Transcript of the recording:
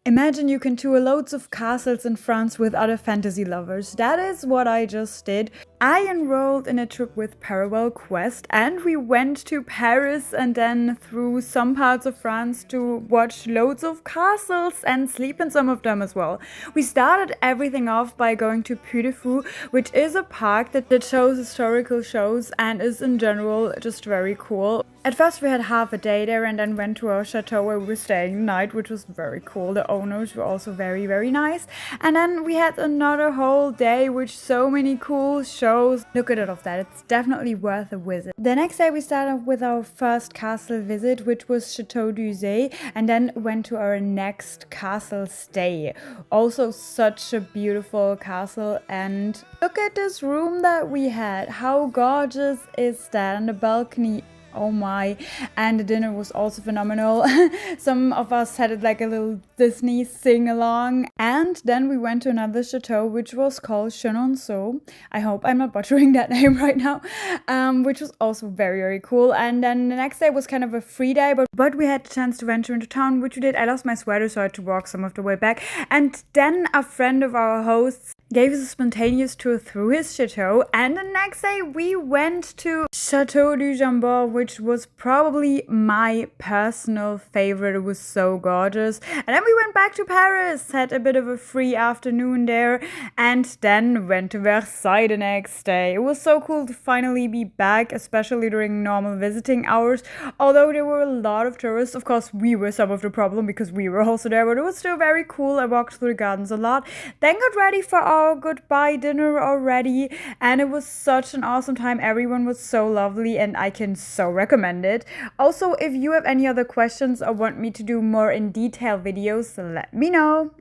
Imagine you can tour loads of castles in France with other fantasy lovers. That is what I just did. I enrolled in a trip with Parallel Quest and we went to Paris and then through some parts of France to watch loads of castles and sleep in some of them as well. We started everything off by going to Puy de Fou, which is a park that shows historical shows and is in general just very cool. At first we had half a day there and then went to our chateau where we were staying the night, which was very cool. The owners were also very nice. And then we had another whole day with so many cool shows. Look at all of that, it's definitely worth a visit. The next day we started with our first castle visit, which was Chateau d'Uzé, and then went to our next castle stay. Also such a beautiful castle, and look at this room that we had. How gorgeous is that? And the balcony, oh my. And the dinner was also phenomenal. Some of us had it like a little Disney sing-along. And then we went to another chateau, which was called Chenonceau. I hope I'm not butchering that name right now. Which was also very cool. And then the next day was kind of a free day, but we had the chance to venture into town, which we did. I lost my sweater, so I had to walk some of the way back. And then a friend of our hosts gave us a spontaneous tour through his chateau, and the next day we went to Chateau du Chambord, which was probably my personal favorite. It was so gorgeous. And then we went back to Paris, had a bit of a free afternoon there, and then went to Versailles the next day. It was so cool to finally be back, especially during normal visiting hours. Although there were a lot of tourists, of course we were some of the problem because we were also there, but it was still very cool. I walked through the gardens a lot, then got ready for our goodbye dinner already, and it was such an awesome time. Everyone was so lovely and I can so recommend it. Also, if you have any other questions or want me to do more in detail videos, let me know.